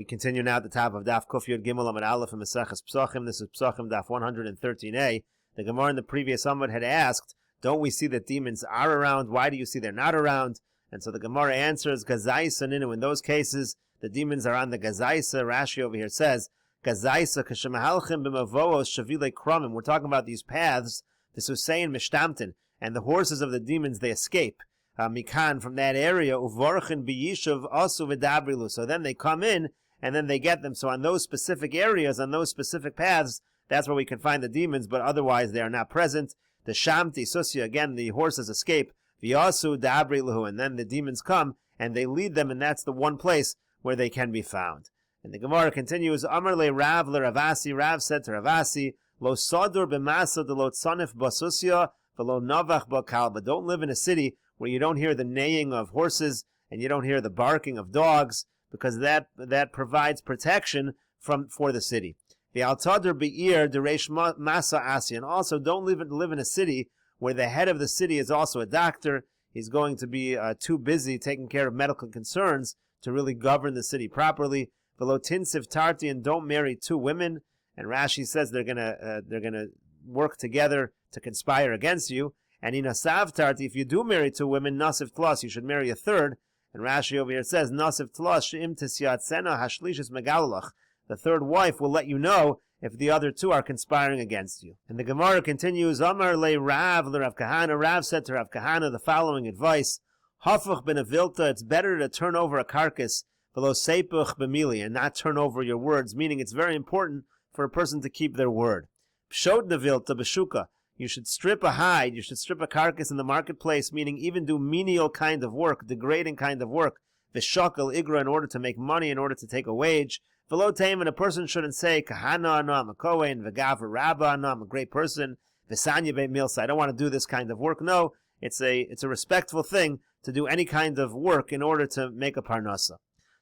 We continue now at the top of Daf Yod Gimel Amud Aleph and Meseches Pesachim. This is Pesachim Daf 113a. The Gemara in the previous Amud had asked, don't we see that demons are around? Why do you see they're not around? And so the Gemara answers, Gazaisa Ninu. In those cases, the demons are on the Gazaisa. Rashi over here says, Gazaisa Kashemahalchim b'mavoos shavile kramim. We're talking about these paths, the Susayin Mishtamtin, and the horses of the demons, they escape. Mikan, from that area, Uvorchin b'yishuv asu v'dabrilu. So then they come in, and then they get them. So on those specific areas, on those specific paths, that's where we can find the demons, but otherwise they are not present. The Shamti Susya, again, the horses escape. V'yasu dabrilu, and then the demons come, and they lead them, and that's the one place where they can be found. And the Gemara continues, Amar le Rav le Ravasi, Rav said to Ravasi, Lo sadur b'masa de lo tzanif basusya, v'lo navach b'kal. But don't live in a city where you don't hear the neighing of horses, and you don't hear the barking of dogs, because that provides protection for the city. The Altadur be'ir deresh masa asi, and also don't live in a city where the head of the city is also a doctor. He's going to be too busy taking care of medical concerns to really govern the city properly. V'lo tinsiv tarti, and don't marry two women. And Rashi says they're gonna work together to conspire against you. And in asav tarti, if you do marry two women, nasiv tlos, you should marry a third. And Rashi over here says, Nasiv tlos she'im tisyat sena hashlishis megalolach. The third wife will let you know if the other two are conspiring against you. And the Gemara continues, Amar le Rav le Rav Kahana. Rav said to Rav Kahana the following advice, Hafuch ben avilta, it's better to turn over a carcass, v'lo seipuch b'mili, and not turn over your words, meaning it's very important for a person to keep their word. Pshot navilta b'shuka, you should strip a hide, you should strip a carcass in the marketplace, meaning even do menial kind of work, degrading kind of work, v'shakal igra, in order to make money, in order to take a wage. V'lo teim, and a person shouldn't say, Kahana anu, I'm a Kohen, v'gav rabba anu, I'm a great person, v'sanya beit milsa, I don't want to do this kind of work. No, it's a respectful thing to do any kind of work in order to make a parnasa.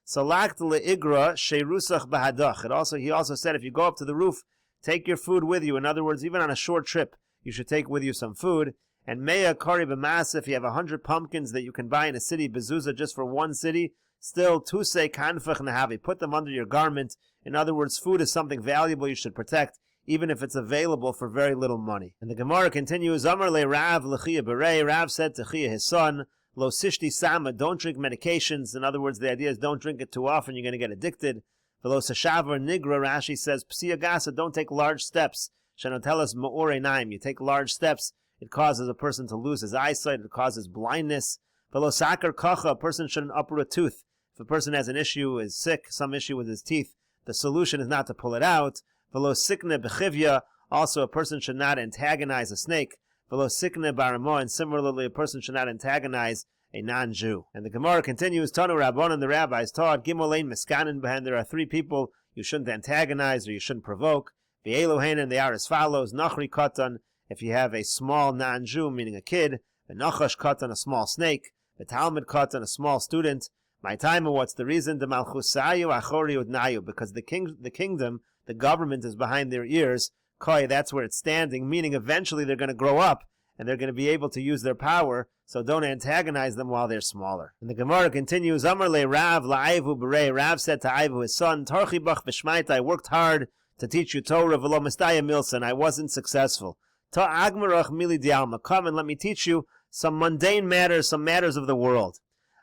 So lakt le'igra sheirusach bahadach. He also said, if you go up to the roof, take your food with you. In other words, even on a short trip, you should take with you some food. And meya kari b'masa, if you have 100 pumpkins that you can buy in a city, bezuzah, just for one city, still tusei kanfach nahavi, put them under your garment. In other words, food is something valuable you should protect, even if it's available for very little money. And the Gemara continues, Amar le Rav l'chia berei. Rav said to Chia, his son, Lo sishti sama, don't drink medications. In other words, the idea is don't drink it too often, you're going to get addicted. Velo sashavar nigra, Rashi says, Psia gasa, don't take large steps. Shanotelas ma'ore naim, you take large steps, it causes a person to lose his eyesight, it causes blindness. Velo sakar kacha, a person shouldn't uproot a tooth. If a person has an issue, is sick, some issue with his teeth, the solution is not to pull it out. Velo sikne bechivya, also a person should not antagonize a snake. Velo sikne baramo, and similarly a person should not antagonize a non-Jew. And the Gemara continues, Tanu Rabbanan, the rabbis taught, Gimolein miskanin behen, there are three people you shouldn't antagonize or you shouldn't provoke. The Elohanan, they are as follows, Nachri katan, if you have a small non-Jew, meaning a kid, the Nachash katan, a small snake, the Talmud katan, a small student. My time, what's the reason? The Malchusayu achori udnayu, because the kingdom, the government is behind their ears. Koi, that's where it's standing, meaning eventually they're going to grow up and they're going to be able to use their power, so don't antagonize them while they're smaller. And the Gemara continues, Amar le Rav la'ayvu berei. Rav said to Ayvu, his son, Tarchi bach v'shmaita, I worked hard to teach you Torah, v'lo mistaya milsan, I wasn't successful. Ta agmarach mili dialma, come and let me teach you some mundane matters, some matters of the world.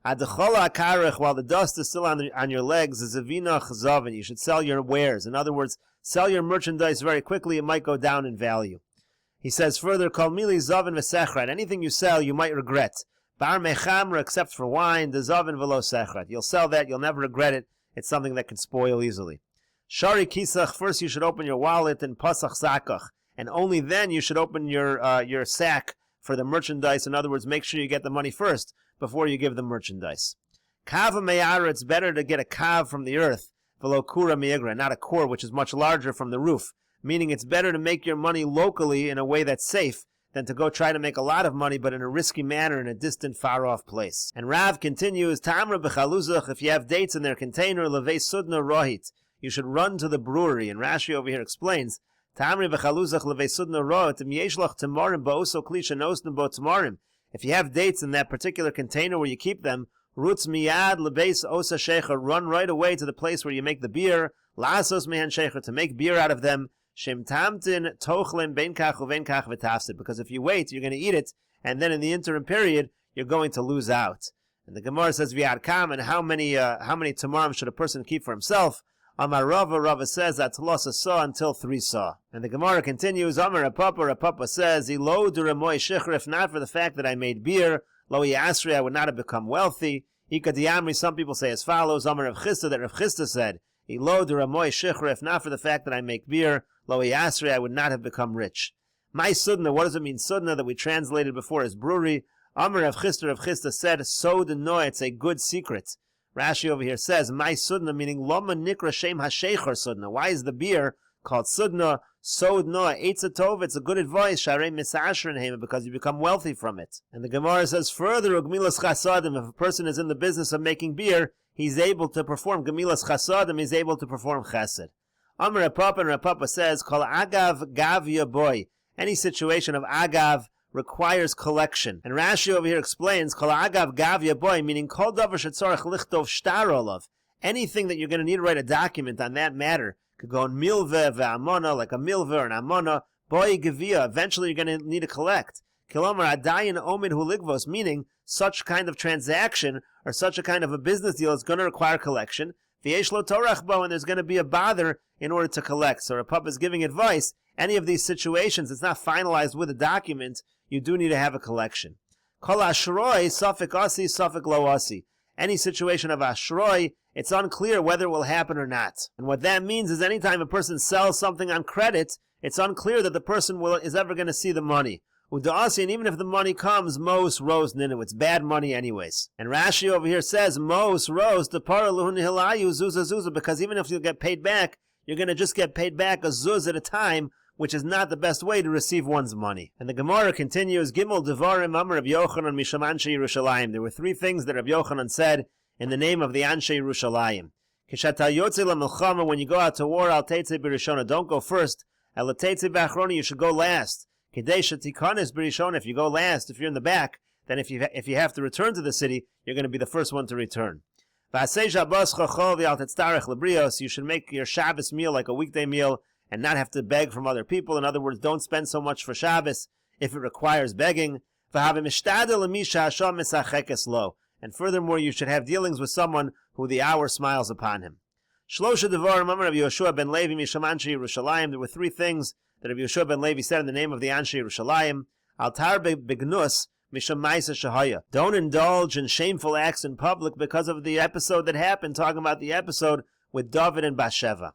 Adchola akarech, while the dust is still on your legs, is avinach zavin, you should sell your wares. In other words, sell your merchandise very quickly, it might go down in value. He says further, Kol mili zavin v'sechrat, anything you sell you might regret. Bar mechamra, except for wine, the zavin v'lo sechrat. You'll sell that, you'll never regret it, it's something that can spoil easily. Shari kisach, first you should open your wallet, and pasach sakach, and only then you should open your sack for the merchandise. In other words, make sure you get the money first before you give the merchandise. Kava meyara, it's better to get a kav from the earth, v'lo kura miigra, not a core which is much larger from the roof. Meaning it's better to make your money locally in a way that's safe than to go try to make a lot of money but in a risky manner in a distant, far-off place. And Rav continues, Tamra b'chaluzach, if you have dates in their container, levei sudna rohit, you should run to the brewery. And Rashi over here explains, Tamri b'chaluzach levei sudna rohit, im yeshlach tamarim ba'oso klisha nosnim bo tamarim. If you have dates in that particular container where you keep them, Rutz miyad lebeis osa shecher, run right away to the place where you make the beer. Lasos mehen shecher, to make beer out of them. Shem tamtin tochlim ben kach uven kach v'tafsid, because if you wait, you're going to eat it, and then in the interim period, you're going to lose out. And the Gemara says, V'yad kam, and how many tamarim should a person keep for himself? Amar Rava says that loss a saw until 3 saw. And the Gemara continues, Amar Rapapa says, Ilo duremoy shechar, if not for the fact that I made beer, lo yasri, I would not have become wealthy. Ika diamri, some people say as follows, Amar Rav Chisda, that Rav Chisda said, Ilo duremoy shechar, if not for the fact that I make beer, lo yasri, I would not have become rich. My sudna, what does it mean sudna, that we translated before as brewery? Amar Rav Chisda said, sod no, it's a good secret. Rashi over here says, my sudna, meaning loma nikra shem hashecher sudna. Why is the beer called sudna? Sod no, eitza tov, it's a good advice, sharei misashrin hema, because you become wealthy from it. And the Gemara says further, ugmilas chasadim, if a person is in the business of making beer, he's able to perform gemilas chasadim, he's able to perform chesed. Amar Rapapa, and Rapapa says, kol agav gavya boy, any situation of agav requires collection. And Rashi over here explains, kol agav gavya boy, meaning kol davar shetzorach lichtov shtar olav. Anything that you're going to need to write a document on that matter could go in milveh ve'amona, like a milveh or an amona, boy gavia, eventually you're going to need to collect. Kilomar adayin omid huligvos, meaning such kind of transaction or such a kind of a business deal is going to require collection. V'yesh lo torach bo, and there's going to be a bother in order to collect. So Rapapa is giving advice, any of these situations, it's not finalized with a document, you do need to have a collection. Kol ashroi, safek asi, safek lo asi. Any situation of ashroi, it's unclear whether it will happen or not. And what that means is anytime a person sells something on credit, it's unclear that the person is ever going to see the money. Udaasi, and even if the money comes, mos rose ninu, it's bad money anyways. And Rashi over here says, mos rose, depara luhun hilayu zuza zuza, because even if you get paid back, you're going to just get paid back a zuz at a time, which is not the best way to receive one's money. And the Gemara continues, Gimel Devarim Amar Rav Yochanan Misham Anshe Yerushalayim. There were 3 things that Rav Yochanan said in the name of the Anshe Yerushalayim. Kishata Yotze LaMelchama, when you go out to war, Al Teitze B'Rishona, don't go first. Al Teitze B'Achrona, you should go last. Kidei Shetikanes B'Rishona, if you go last, if you're in the back, then if you have to return to the city, you're going to be the first one to return. V'asei Shabbos Chachol V'al Tetztarech Lebrios, you should make your Shabbos meal like a weekday meal, and not have to beg from other people. In other words, don't spend so much for Shabbos if it requires begging. And furthermore, you should have dealings with someone who the hour smiles upon him. There were 3 things that Rav Yoshua ben Levi said in the name of the Anshe Yerushalayim. Don't indulge in shameful acts in public because of the episode that happened, talking about the episode with David and Bathsheba.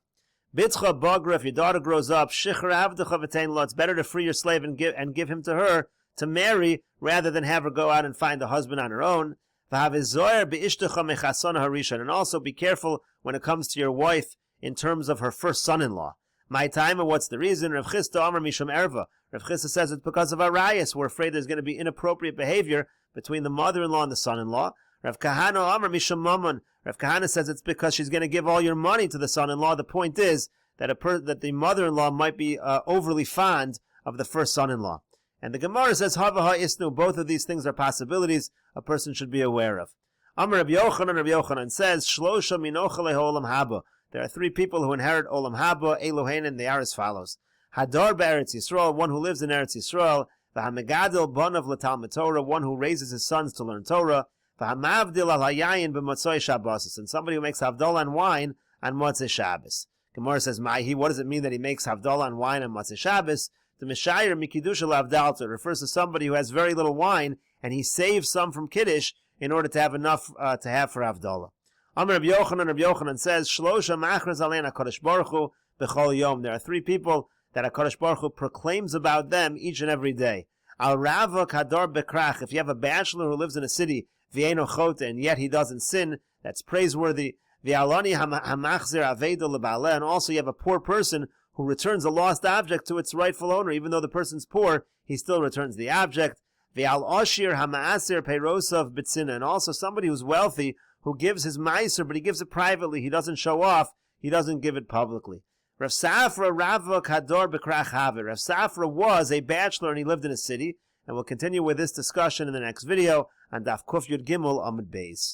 Bitzcha bagra, if your daughter grows up, shichra avdecha v'tein lo, it's better to free your slave and give him to her to marry rather than have her go out and find a husband on her own. V'havizoyer be'ishtecha mechason harishon, and also be careful when it comes to your wife in terms of her first son-in-law. My time, and what's the reason? Rav Chisda Amar Misham Erva. Rav Chisda says it's because of arayas. We're afraid there's going to be inappropriate behavior between the mother-in-law and the son-in-law. Rav Kahana Amar Misham Mammon. Rav Kahana says it's because she's going to give all your money to the son-in-law. The point is that that the mother-in-law might be overly fond of the first son-in-law. And the Gemara says, Havaha Isnu, both of these things are possibilities a person should be aware of. Amar Rabbi Yochanan says, Shlosha minocha le'olam haba. There are 3 people who inherit olam haba, Elohein, and they are as follows. Hadar be'eretz Yisrael, one who lives in Eretz Yisrael. V'hamegadil banav l'talmud Torah, one who raises his sons to learn Torah. V'hamavdil al hayayin b'motzoi Shabbos, and somebody who makes havdalah on wine on Motzei Shabbos. Gemara says, what does it mean that he makes havdalah on wine on Motzei Shabbos? The Meshayir Mikidusha Lavdalta refers to somebody who has very little wine, and he saves some from Kiddush in order to have enough to have for havdalah. Amar Rabbi Yochanan says, Shlosha machras alein HaKadosh Baruch Hu b'chol yom. There are 3 people that HaKadosh Baruch Hu proclaims about them each and every day. Al Rava Kadar Bekrach, if you have a bachelor who lives in a city, V'eino Chote, and yet he doesn't sin, that's praiseworthy. V'alani hamachzir aveda lebaaleh, and also you have a poor person who returns a lost object to its rightful owner. Even though the person's poor, he still returns the object. V'al oshir hamaasir peirosav bitzina, and also somebody who's wealthy who gives his meiser, but he gives it privately. He doesn't show off. He doesn't give it publicly. Rav Safra Rava Kador Bekrach Haver. Rav Safra was a bachelor and he lived in a city. And we'll continue with this discussion in the next video on Daf Yomi Gemara Amud Beis.